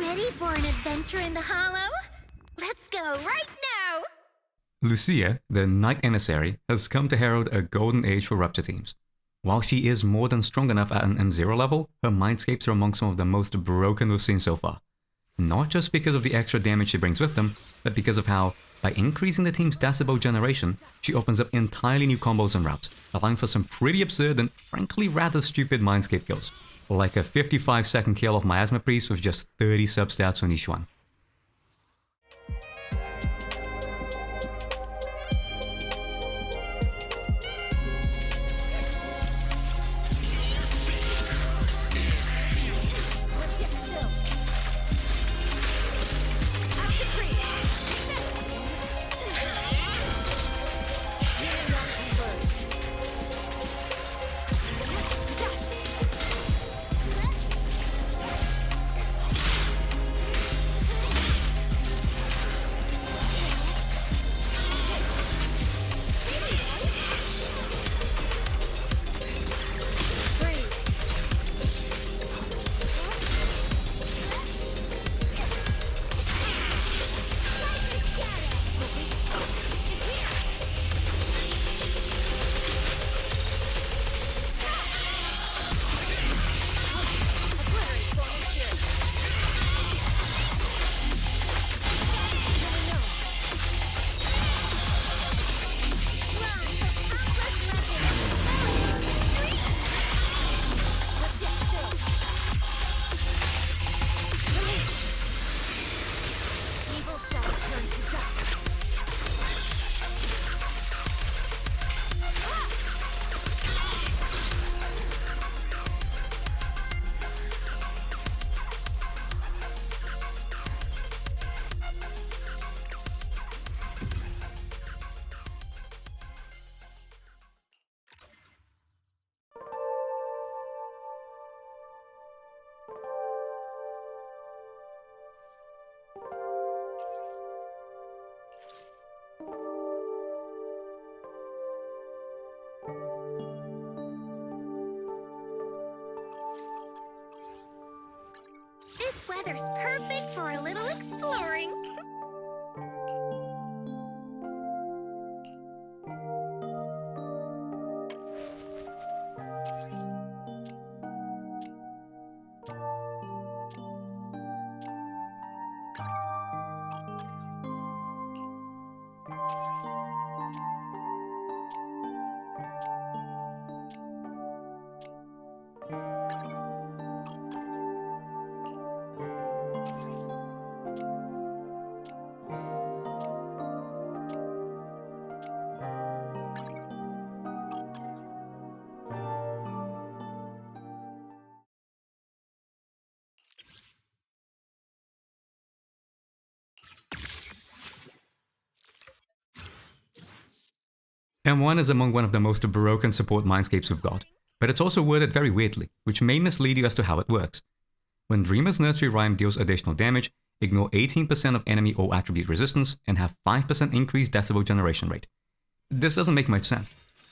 Ready for an adventure in the hollow? Let's go right now! Lucia, the Night Emissary, has come to herald a golden age for Rupture teams. While she is more than strong enough at an M0 level, her Mindscapes are among some of the most broken we've seen so far. Not just because of the extra damage she brings with them, but because of how, by increasing the team's Decibel generation, she opens up entirely new combos and routes, allowing for some pretty absurd and frankly rather stupid Mindscape kills, like a 55-second kill of Miasma Priest with just 30 substats on Yixuan. This weather's perfect for a little exploring. M1 is among one of the most broken support Mindscapes we've got, but it's also worded very weirdly, which may mislead you as to how it works. When Dreamer's Nursery Rhyme deals additional damage, ignore 18% of enemy or attribute resistance and have 5% increased decibel generation rate. This doesn't make much sense.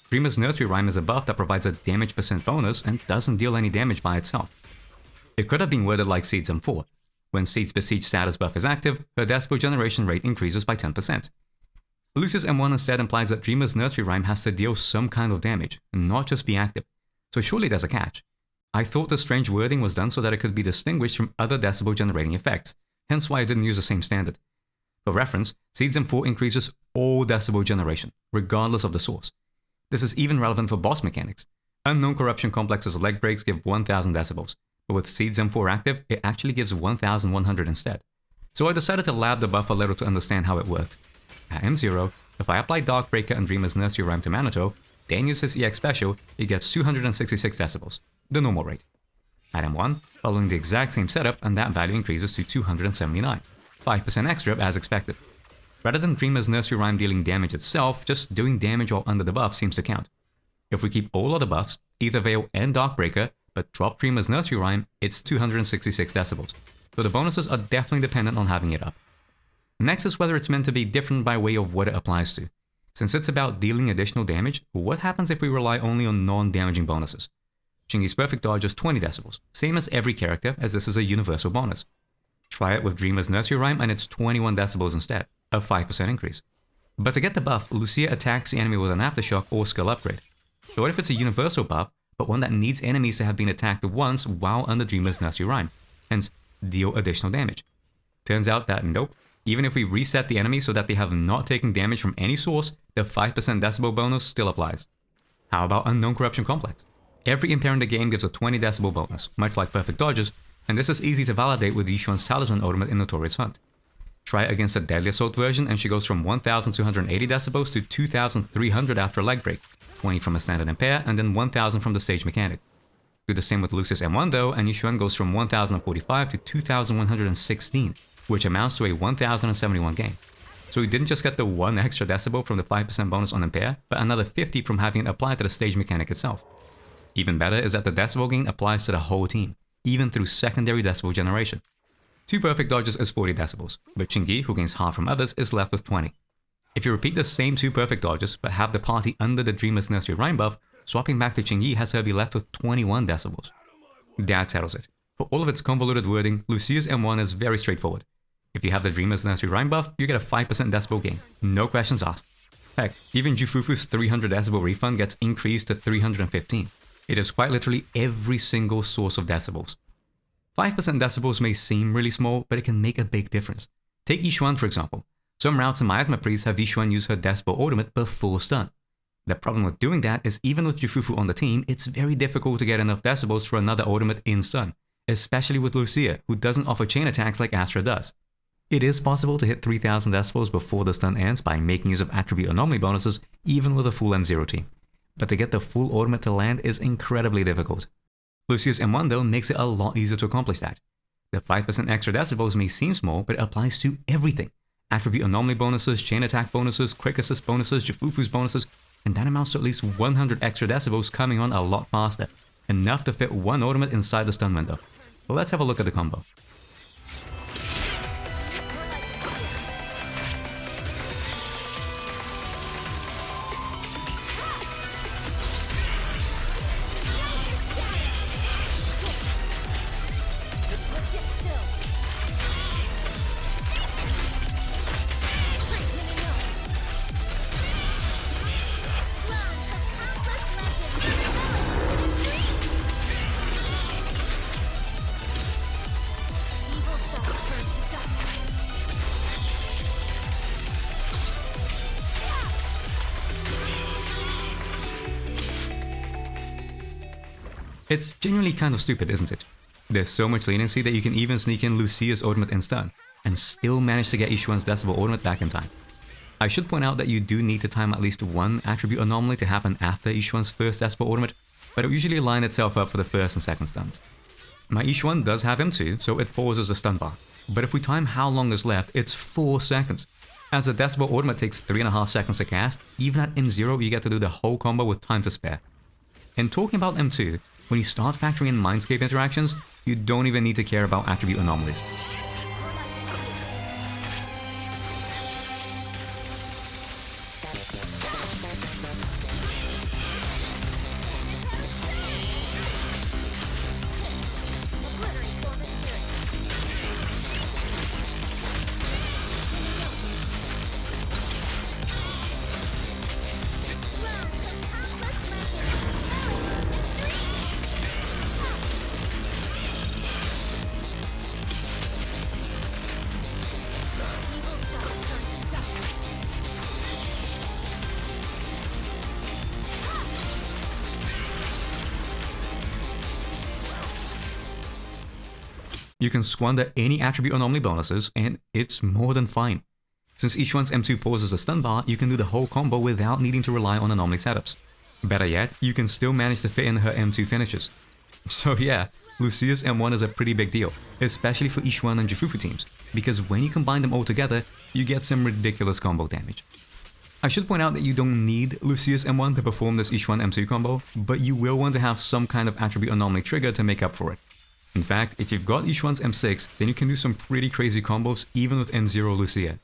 Dreamer's Nursery Rhyme is a buff that provides a damage percent bonus and doesn't deal any damage by itself. It could have been worded like Seeds M4. When Seeds Besiege status buff is active, her decibel generation rate increases by 10%. Lucia's M1 instead implies that Dreamer's Nursery Rhyme has to deal some kind of damage, and not just be active, so surely there's a catch. I thought the strange wording was done so that it could be distinguished from other decibel generating effects, hence why I didn't use the same standard. For reference, Seeds M4 increases all decibel generation, regardless of the source. This is even relevant for boss mechanics. Unknown Corruption Complex's leg breaks give 1000 decibels, but with Seeds M4 active, it actually gives 1100 instead. So I decided to lab the buff a little to understand how it worked. At M0, if I apply Darkbreaker and Dreamer's Nursery Rhyme to Manitou, then use his EX special, it gets 266 decibels, the normal rate. At M1, following the exact same setup, and that value increases to 279, 5% extra as expected. Rather than Dreamer's Nursery Rhyme dealing damage itself, just doing damage while under the buff seems to count. If we keep all of the buffs, either Veil and Darkbreaker, but drop Dreamer's Nursery Rhyme, it's 266 decibels, so the bonuses are definitely dependent on having it up. Next is whether it's meant to be different by way of what it applies to. Since it's about dealing additional damage, what happens if we rely only on non-damaging bonuses? Chingy's Perfect Dodge is 20 decibels, same as every character, as this is a universal bonus. Try it with Dreamer's Nursery Rhyme and it's 21 decibels instead, a 5% increase. But to get the buff, Lucia attacks the enemy with an aftershock or skill upgrade. So what if it's a universal buff, but one that needs enemies to have been attacked once while under Dreamer's Nursery Rhyme, hence deal additional damage? Turns out that nope, even if we reset the enemy so that they have not taken damage from any source, the 5% decibel bonus still applies. How about Unknown Corruption Complex? Every impair in the game gives a 20 decibel bonus, much like Perfect Dodges, and this is easy to validate with Yixuan's Talisman ultimate in Notorious Hunt. Try it against the Deadly Assault version and she goes from 1280 decibels to 2300 after a leg break, 20 from a standard impair and then 1000 from the stage mechanic. Do the same with Lucia's M1 though, and Yixuan goes from 1045 to 2116, which amounts to a 1071 gain. So we didn't just get the 1 extra decibel from the 5% bonus on impair, but another 50 from having it applied to the stage mechanic itself. Even better is that the decibel gain applies to the whole team, even through secondary decibel generation. 2 perfect dodges is 40 decibels, but Chingy, who gains half from others, is left with 20. If you repeat the same 2 perfect dodges, but have the party under the Dreamer's Nursery Rhyme buff, swapping back to Chingy has her be left with 21 decibels. That settles it. For all of its convoluted wording, Lucia's M1 is very straightforward. If you have the Dreamer's Nursery Rhyme buff, you get a 5% decibel gain, no questions asked. Heck, even Fufu's 300 decibel refund gets increased to 315. It is quite literally every single source of decibels. 5% decibels may seem really small, but it can make a big difference. Take Yixuan for example. Some routes in Miasma Priest have Yixuan use her decibel ultimate before stun. The problem with doing that is even with Fufu on the team, it's very difficult to get enough decibels for another ultimate in stun, especially with Lucia, who doesn't offer chain attacks like Astra does. It is possible to hit 3000 decibels before the stun ends by making use of attribute anomaly bonuses, even with a full M0 team. But to get the full ultimate to land is incredibly difficult. Lucia's M1 though makes it a lot easier to accomplish that. The 5% extra decibels may seem small, but it applies to everything. Attribute anomaly bonuses, chain attack bonuses, quick assist bonuses, Fufu's bonuses, and that amounts to at least 100 extra decibels coming on a lot faster. Enough to fit one ultimate inside the stun window. So let's have a look at the combo. It's genuinely kind of stupid, isn't it? There's so much leniency that you can even sneak in Lucia's ultimate in stun, and still manage to get Yixuan's decibel ultimate back in time. I should point out that you do need to time at least one attribute anomaly to happen after Yixuan's first decibel ultimate, but it will usually line itself up for the first and second stuns. My Yixuan does have M2, so it pauses the stun bar, but if we time how long is left, it's 4 seconds. As the decibel ultimate takes 3.5 seconds to cast, even at M0 you get to do the whole combo with time to spare. And talking about M2, when you start factoring in Mindscape interactions, you don't even need to care about attribute anomalies. You can squander any attribute anomaly bonuses, and it's more than fine. Since each one's M2 pauses a stun bar, you can do the whole combo without needing to rely on anomaly setups. Better yet, you can still manage to fit in her M2 finishes. So yeah, Lucia's M1 is a pretty big deal, especially for Yixuan and Fufu teams, because when you combine them all together, you get some ridiculous combo damage. I should point out that you don't need Lucia's M1 to perform this Yixuan M2 combo, but you will want to have some kind of attribute anomaly trigger to make up for it. In fact, if you've got Yixuan's M6, then you can do some pretty crazy combos even with M0 Lucia.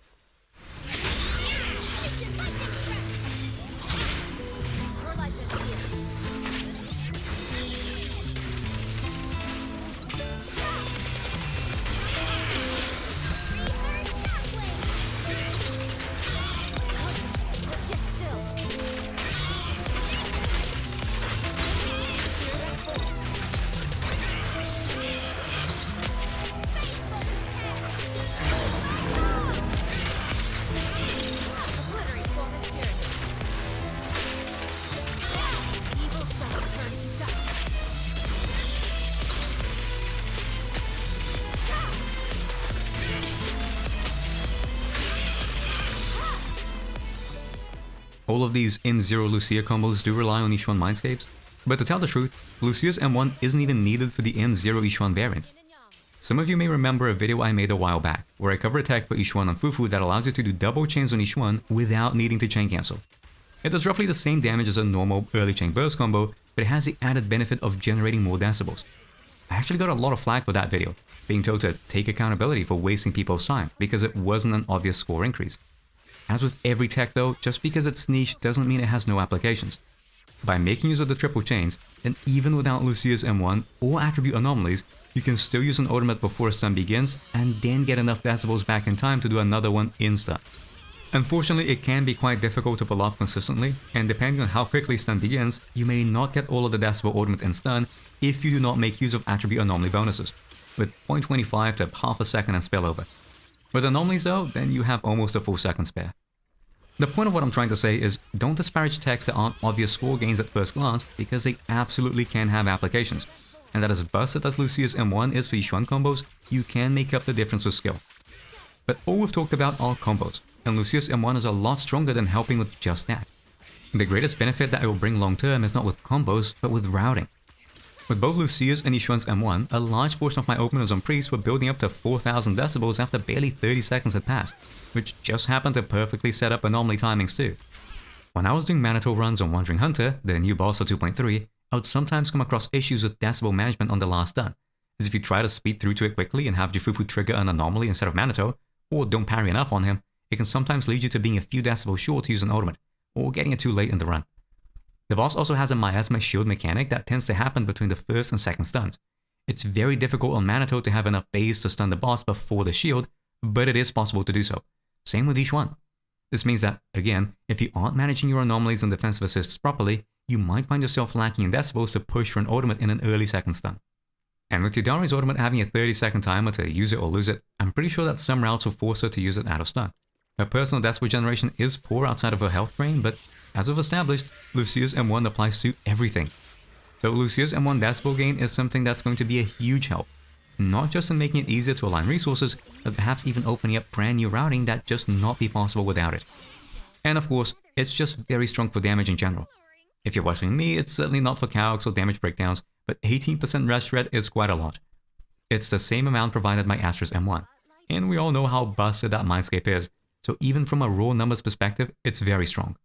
all of these M0 Lucia combos do rely on Yixuan Mindscapes, but to tell the truth, Lucia's M1 isn't even needed for the M0 Yixuan variant. Some of you may remember a video I made a while back, where I cover a tech for Yixuan on Fufu that allows you to do double chains on Yixuan without needing to chain cancel. It does roughly the same damage as a normal early chain burst combo, but it has the added benefit of generating more decibels. I actually got a lot of flack for that video, being told to take accountability for wasting people's time because it wasn't an obvious score increase. As with every tech though, just because it's niche doesn't mean it has no applications. By making use of the triple chains, then even without Lucia's M1 or attribute anomalies, you can still use an ultimate before a stun begins and then get enough decibels back in time to do another one in stun. Unfortunately, it can be quite difficult to pull off consistently, and depending on how quickly stun begins, you may not get all of the decibel ultimate in stun if you do not make use of attribute anomaly bonuses, with 0.25 to half a second and spillover. With anomalies though, then you have almost a full second spare. The point of what I'm trying to say is, don't disparage techs that aren't obvious score gains at first glance, because they absolutely can have applications, and that as busted as Lucia's M1 is for Yixuan combos, you can make up the difference with skill. But all we've talked about are combos, and Lucia's M1 is a lot stronger than helping with just that. The greatest benefit that it will bring long term is not with combos, but with routing. With both Lucia's and Yixuan's M1, a large portion of my openers on Priest were building up to 4,000 decibels after barely 30 seconds had passed, which just happened to perfectly set up anomaly timings too. When I was doing Manitou runs on Wandering Hunter, the new boss of 2.3, I would sometimes come across issues with decibel management on the last stun, as if you try to speed through to it quickly and have Fufu trigger an anomaly instead of Manitou, or don't parry enough on him, it can sometimes lead you to being a few decibels short to use an ultimate, or getting it too late in the run. The boss also has a Miasma shield mechanic that tends to happen between the first and second stuns. It's very difficult on Manitou to have enough Daze to stun the boss before the shield, but it is possible to do so. Same with each one. This means that, again, if you aren't managing your anomalies and defensive assists properly, you might find yourself lacking in decibels to push for an ultimate in an early second stun. And with Yudari's ultimate having a 30-second timer to use it or lose it, I'm pretty sure that some routes will force her to use it out of stun. Her personal decibel generation is poor outside of her health drain, but as we've established, Lucia's M1 applies to everything. So Lucia's M1 decibel gain is something that's going to be a huge help, not just in making it easier to align resources, but perhaps even opening up brand new routing that just not be possible without it. And of course, it's just very strong for damage in general. If you're watching me, it's certainly not for calcs or damage breakdowns, but 18% rest red is quite a lot. It's the same amount provided by Astra's M1, and we all know how busted that Mindscape is, so even from a raw numbers perspective, it's very strong.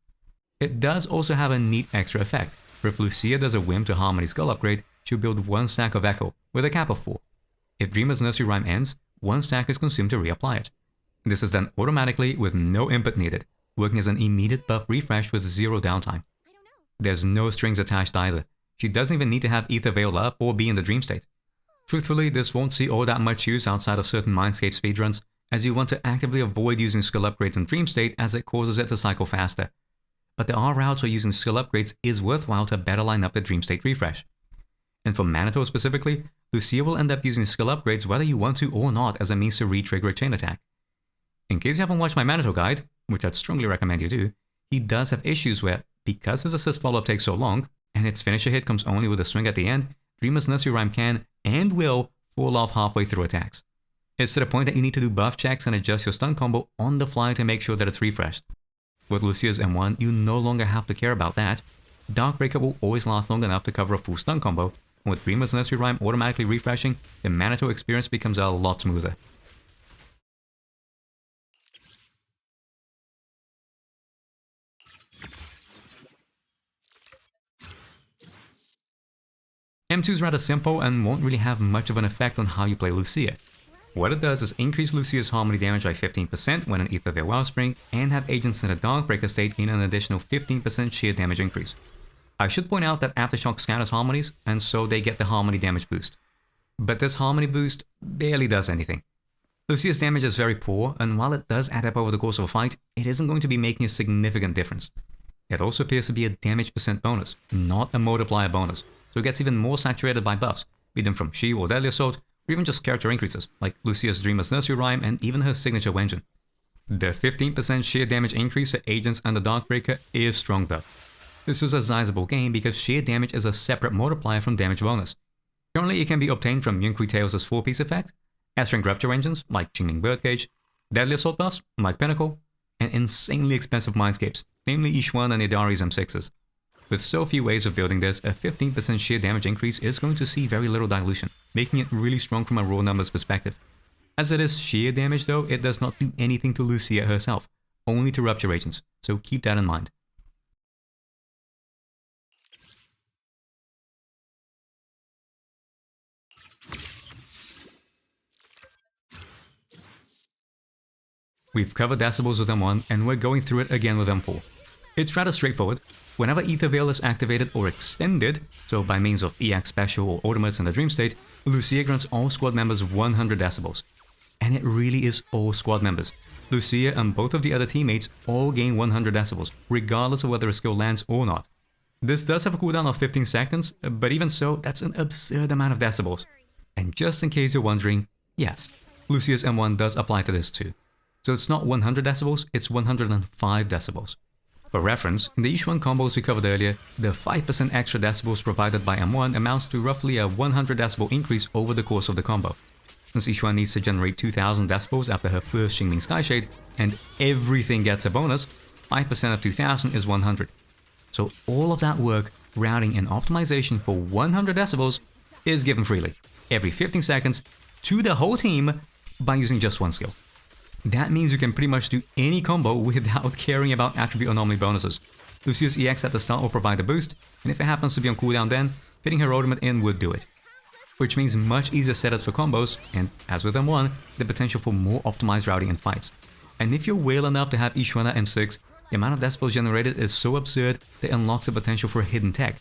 It does also have a neat extra effect, where if Lucia does a whim to Harmony Skull upgrade, she'll build 1 stack of Echo, with a cap of 4. If Dreamer's Nursery Rhyme ends, 1 stack is consumed to reapply it. This is done automatically with no input needed, working as an immediate buff refresh with 0 downtime. There's no strings attached either. She doesn't even need to have Ether Veil up or be in the dream state. Truthfully, this won't see all that much use outside of certain Mindscape speedruns, as you want to actively avoid using skill upgrades in dream state as it causes it to cycle faster. But there are routes where using skill upgrades is worthwhile to better line up the dream state refresh. And for Manitou specifically, Lucia will end up using skill upgrades whether you want to or not as a means to re-trigger a chain attack. In case you haven't watched my Manitou guide, which I'd strongly recommend you do, he does have issues where, because his assist follow-up takes so long, and its finisher hit comes only with a swing at the end, Dreamer's Nursery Rhyme can, and will, fall off halfway through attacks. It's to the point that you need to do buff checks and adjust your stun combo on the fly to make sure that it's refreshed. With Lucia's M1, you no longer have to care about that. Darkbreaker will always last long enough to cover a full stun combo, and with Dreamer's Nursery Rhyme automatically refreshing, the Manitou experience becomes a lot smoother. M2 is rather simple and won't really have much of an effect on how you play Lucia. What it does is increase Lucia's harmony damage by 15% when an Ether Veil Wellspring, and have agents in a Darkbreaker state gain an additional 15% sheer damage increase. I should point out that Aftershock scatters harmonies, and so they get the harmony damage boost. But this harmony boost barely does anything. Lucia's damage is very poor, and while it does add up over the course of a fight, it isn't going to be making a significant difference. It also appears to be a damage percent bonus, not a multiplier bonus, so it gets even more saturated by buffs, be them from She or Deadly Assault, or even just character increases, like Lucia's Dreamer's Nursery Rhyme and even her signature Wenjin. The 15% sheer damage increase to agents and the Darkbreaker is strong though. This is a sizable gain because sheer damage is a separate multiplier from damage bonus. Currently it can be obtained from Yunkui Tails' 4-piece effect, S-Rank Rupture engines like Qingming Birdcage, Deadly Assault buffs like Pinnacle, and insanely expensive Mindscapes, namely Yixuan and Idari's M6s. With so few ways of building this, a 15% sheer damage increase is going to see very little dilution, making it really strong from a raw numbers perspective. As it is sheer damage though, it does not do anything to Lucia herself, only to rupture agents, so keep that in mind. We've covered Decibels with M1 and we're going through it again with M4. It's rather straightforward. Whenever Ether Veil is activated or extended, so by means of EX Special or Ultimates in the Dream State, Lucia grants all squad members 100 Decibels. And it really is all squad members. Lucia and both of the other teammates all gain 100 Decibels, regardless of whether a skill lands or not. This does have a cooldown of 15 seconds, but even so, that's an absurd amount of Decibels. And just in case you're wondering, yes, Lucia's M1 does apply to this too. So it's not 100 Decibels, it's 105 Decibels. For reference, in the Yixuan combos we covered earlier, the 5% extra decibels provided by M1 amounts to roughly a 100 decibel increase over the course of the combo. Since Yixuan needs to generate 2000 decibels after her first Xingming Skyshade, and everything gets a bonus, 5% of 2000 is 100. So all of that work, routing and optimization for 100 decibels is given freely, every 15 seconds, to the whole team by using just one skill. That means you can pretty much do any combo without caring about attribute anomaly bonuses. Lucia's EX at the start will provide a boost, and if it happens to be on cooldown then, fitting her ultimate in would do it. Which means much easier setups for combos, and as with M1, the potential for more optimized routing in fights. And if you're whale enough to have Yixuan M6, the amount of decibels generated is so absurd that it unlocks the potential for a hidden tech.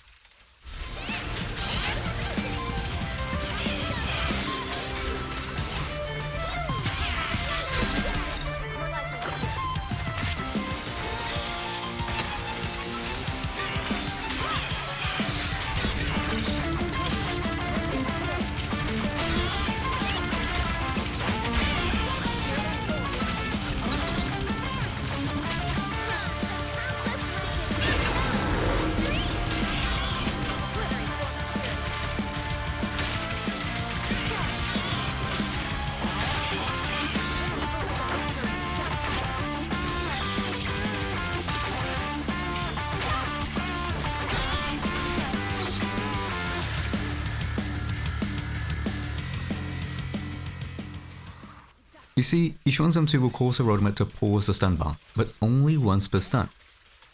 You see, Yixuan's M2 will cause her ultimate to pause the stun bar, but only once per stun.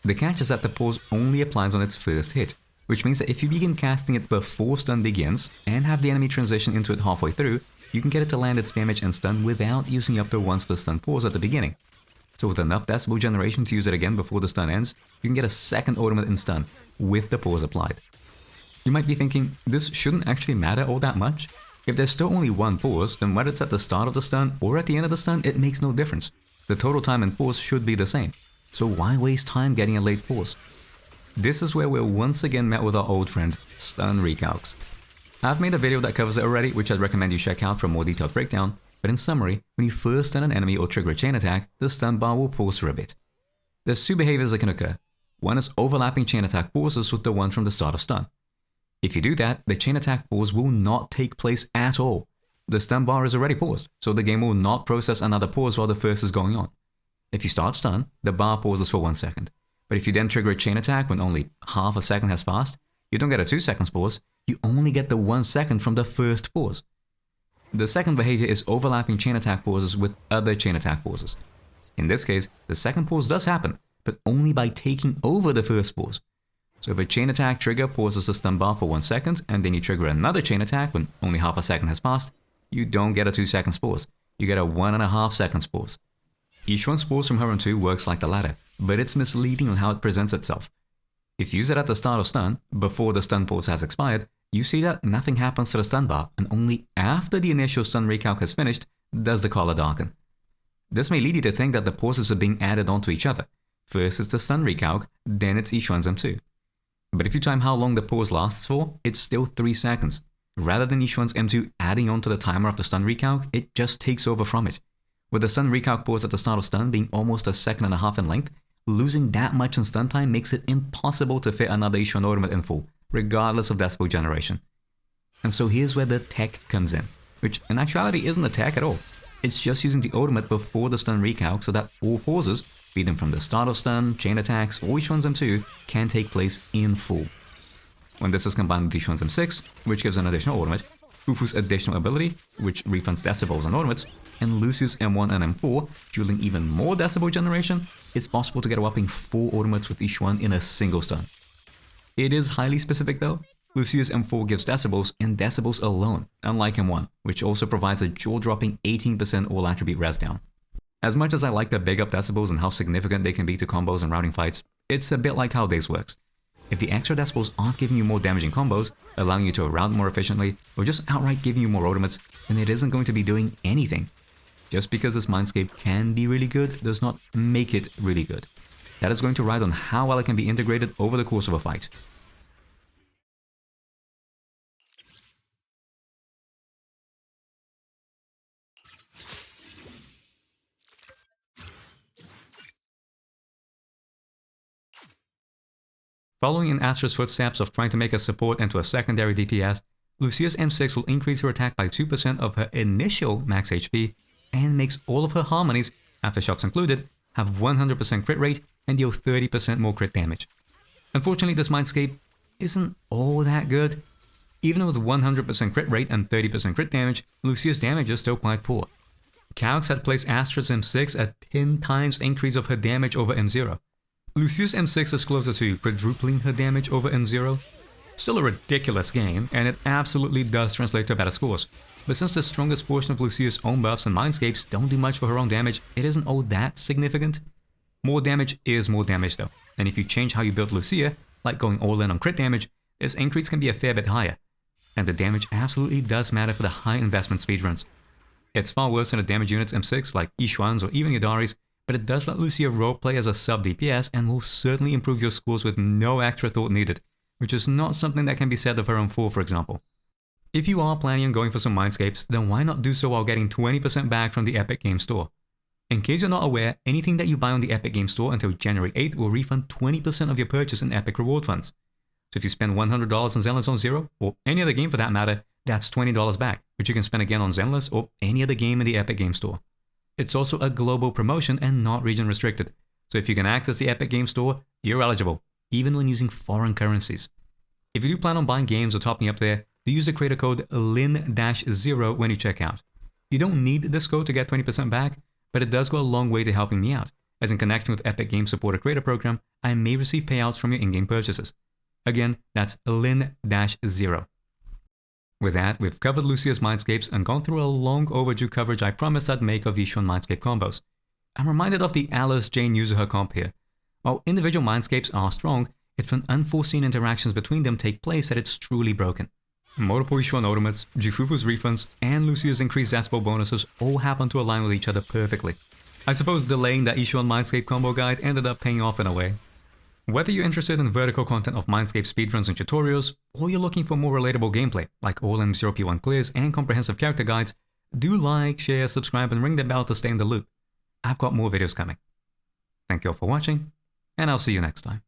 The catch is that the pause only applies on its first hit, which means that if you begin casting it before stun begins, and have the enemy transition into it halfway through, you can get it to land its damage and stun without using up the once per stun pause at the beginning. So with enough decibel generation to use it again before the stun ends, you can get a second ultimate in stun, with the pause applied. You might be thinking, this shouldn't actually matter all that much? If there's still only one pause, then whether it's at the start of the stun or at the end of the stun, it makes no difference. The total time in pause should be the same. So why waste time getting a late pause? This is where we're once again met with our old friend, stun recalcs. I've made a video that covers it already, which I'd recommend you check out for a more detailed breakdown, but in summary, when you first stun an enemy or trigger a chain attack, the stun bar will pause for a bit. There's two behaviors that can occur. One is overlapping chain attack pauses with the one from the start of stun. If you do that, the chain attack pause will not take place at all. The stun bar is already paused, so the game will not process another pause while the first is going on. If you start stun, the bar pauses for 1 second. But if you then trigger a chain attack when only half a second has passed, you don't get a 2 seconds pause, you only get the 1 second from the first pause. The second behavior is overlapping chain attack pauses with other chain attack pauses. In this case, the second pause does happen, but only by taking over the first pause. So if a chain attack trigger pauses the stun bar for 1 second, and then you trigger another chain attack when only half a second has passed, you don't get a 2 seconds pause, you get a 1.5 seconds pause. Yixuan's pause from her M2 works like the latter, but it's misleading on how it presents itself. If you use it at the start of stun, before the stun pause has expired, you see that nothing happens to the stun bar, and only after the initial stun recalc has finished, does the color darken. This may lead you to think that the pauses are being added onto each other. First it's the stun recalc, then it's Yixuan's M2. But if you time how long the pause lasts for, it's still 3 seconds. Rather than Yixuan's M2 adding onto the timer of the stun recalc, it just takes over from it. With the stun recalc pause at the start of stun being almost 1.5 seconds in length, losing that much in stun time makes it impossible to fit another Yixuan ultimate in full, regardless of decibel generation. And so here's where the tech comes in, which in actuality isn't a tech at all. It's just using the ultimate before the stun recalc so that all pauses, be them from the start of stun, chain attacks, or Yixuan's M2, can take place in full. When this is combined with Yixuan's M6, which gives an additional ultimate, Fufu's additional ability, which refunds decibels on ultimates, and Lucia's M1 and M4, fueling even more decibel generation, it's possible to get a whopping 4 ultimates with Yixuan in a single stun. It is highly specific though. Lucia's M4 gives decibels and decibels alone, unlike M1, which also provides a jaw-dropping 18% all attribute res down. As much as I like to big up decibels and how significant they can be to combos and routing fights, it's a bit like how Daze works. If the extra decibels aren't giving you more damaging combos, allowing you to route more efficiently, or just outright giving you more ultimates, then it isn't going to be doing anything. Just because this Mindscape can be really good does not make it really good. That is going to ride on how well it can be integrated over the course of a fight. Following in Astra's footsteps of trying to make a support into a secondary DPS, Lucia's M6 will increase her attack by 2% of her initial max HP and makes all of her harmonies, aftershocks included, have 100% crit rate and deal 30% more crit damage. Unfortunately, this Mindscape isn't all that good. Even with 100% crit rate and 30% crit damage, Lucia's damage is still quite poor. Calcs had placed Astra's M6 at 10 times increase of her damage over M0. Lucia's M6 is closer to quadrupling her damage over M0. Still a ridiculous game, and it absolutely does translate to better scores. But since the strongest portion of Lucia's own buffs and Mindscapes don't do much for her own damage, it isn't all that significant. More damage is more damage though, and if you change how you build Lucia, like going all in on crit damage, this increase can be a fair bit higher. And the damage absolutely does matter for the high investment speedruns. It's far worse than the damage units M6 like Yixuan's or even Yadari's, but it does let Lucia roleplay as a sub-DPS and will certainly improve your scores with no extra thought needed, which is not something that can be said of her M4 for example. If you are planning on going for some Mindscapes, then why not do so while getting 20% back from the Epic Games Store? In case you're not aware, anything that you buy on the Epic Games Store until January 8th will refund 20% of your purchase in Epic reward funds. So if you spend $100 on Zenless on Zero, or any other game for that matter, that's $20 back, which you can spend again on Zenless or any other game in the Epic Games Store. It's also a global promotion and not region restricted, so if you can access the Epic Games Store, you're eligible, even when using foreign currencies. If you do plan on buying games or topping up there, do use the creator code LIN-0 when you check out. You don't need this code to get 20% back, but it does go a long way to helping me out, as in connecting with Epic Games Supporter Creator Program, I may receive payouts from your in-game purchases. Again, that's LIN-0. With that, we've covered Lucia's Mindscapes and gone through a long overdue coverage I promised I'd make of Yixuan Mindscape combos. I'm reminded of the Alice Jane Yuzuha comp here. While individual Mindscapes are strong, it's when unforeseen interactions between them take place that it's truly broken. Multiple Yixuan ultimates, Fufu's refunds, and Lucia's increased decibel bonuses all happen to align with each other perfectly. I suppose delaying that Yixuan Mindscape combo guide ended up paying off in a way. Whether you're interested in vertical content of Mindscape speedruns and tutorials, or you're looking for more relatable gameplay, like all M0P1 clears and comprehensive character guides, do like, share, subscribe, and ring the bell to stay in the loop. I've got more videos coming. Thank you all for watching, and I'll see you next time.